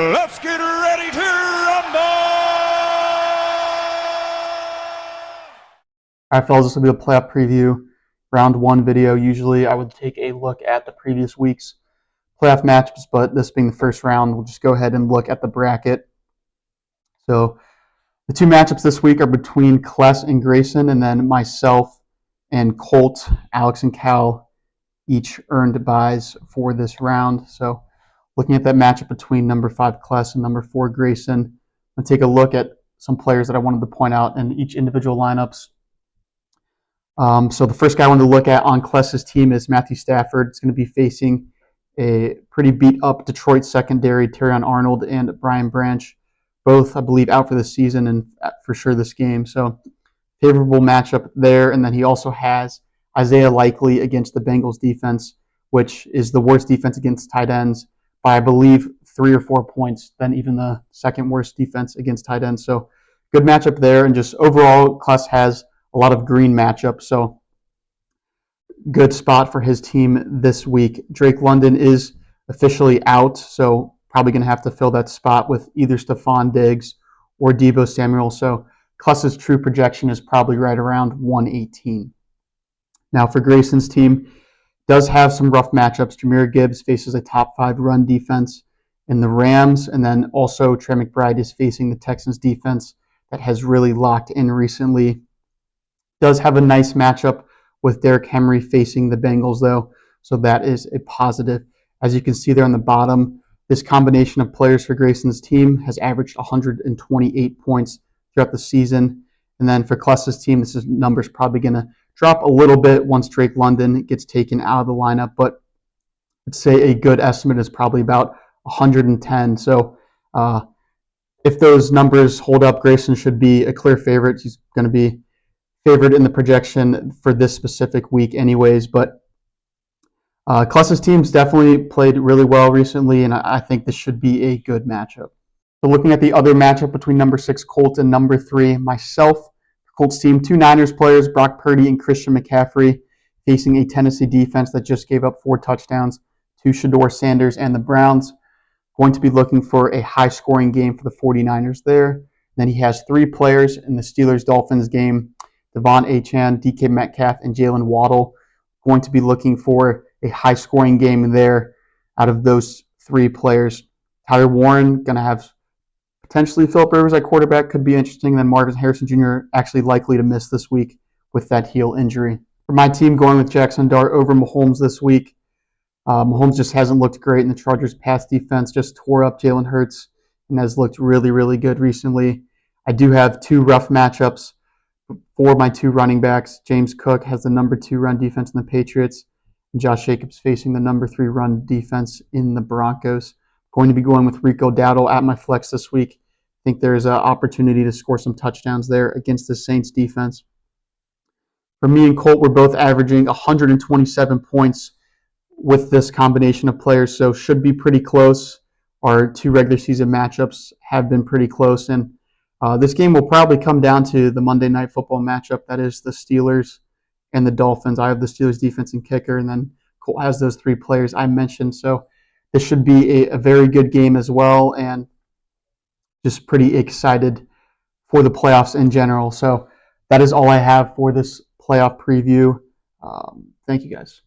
Let's get ready to rumble! Alright fellas, this will be a playoff preview, round one video. Usually I would take a look at the previous week's playoff matchups, but this being the first round, we'll just go ahead and look at the bracket. So the two matchups this week are between Kless and Greyson, and then myself and Colt. Alex and Cal each earned buys for this round. So looking at that matchup between number 5 Kless and number 4 Greyson, I'll take a look at some players that I wanted to point out in each individual lineups. So the first guy I wanted to look at on Kless's team is Matthew Stafford. It's going to be facing a pretty beat-up Detroit secondary, Terrion Arnold and Brian Branch, both, I believe, out for the season and for sure this game. So favorable matchup there. And then he also has Isaiah Likely against the Bengals defense, which is the worst defense against tight ends by, I believe, 3 or 4 points than even the second worst defense against tight ends. So good matchup there. And just overall, Kless has a lot of green matchups, so good spot for his team this week. Drake London is officially out, so probably going to have to fill that spot with either Stephon Diggs or Deebo Samuel. So Kless's true projection is probably right around 118. Now for Greyson's team, does have some rough matchups. Jahmyr Gibbs faces a top 5 run defense in the Rams, and then also Trey McBride is facing the Texans defense that has really locked in recently. Does have a nice matchup with Derrick Henry facing the Bengals, though, so that is a positive. As you can see there on the bottom, this combination of players for Greyson's team has averaged 128 points throughout the season. And then for Kless's team, this number's probably going to drop a little bit once Drake London gets taken out of the lineup, but I'd say a good estimate is probably about 110. So if those numbers hold up, Greyson should be a clear favorite. He's going to be favored in the projection for this specific week anyways, but Kless's team's definitely played really well recently, and I think this should be a good matchup. So looking at the other matchup between number 6 Colt and number 3 myself, Colts team, 2 Niners players, Brock Purdy and Christian McCaffrey, facing a Tennessee defense that just gave up 4 touchdowns to Shedeur Sanders and the Browns. Going to be looking for a high-scoring game for the 49ers there. Then he has 3 players in the Steelers-Dolphins game, Devon Achane, DK Metcalf, and Jalen Waddle. Going to be looking for a high-scoring game there out of those 3 players. Tyler Warren going to have potentially Philip Rivers at quarterback. Could be interesting. Then Marvin Harrison Jr. actually likely to miss this week with that heel injury. For my team, going with Jackson Dart over Mahomes this week. Mahomes just hasn't looked great, and the Chargers' pass defense just tore up Jalen Hurts and has looked really, really good recently. I do have 2 rough matchups for my 2 running backs. James Cook has the number 2 run defense in the Patriots, and Josh Jacobs facing the number 3 run defense in the Broncos. Going to be going with Rico Dowdle at my flex this week. I think there's an opportunity to score some touchdowns there against the Saints defense. For me and Colt, we're both averaging 127 points with this combination of players, so should be pretty close. Our 2 regular season matchups have been pretty close, and this game will probably come down to the Monday Night Football matchup. That is the Steelers and the Dolphins. I have the Steelers defense and kicker, and then Colt has those 3 players I mentioned. So this should be a very good game as well, and just pretty excited for the playoffs in general. So that is all I have for this playoff preview. Thank you, guys.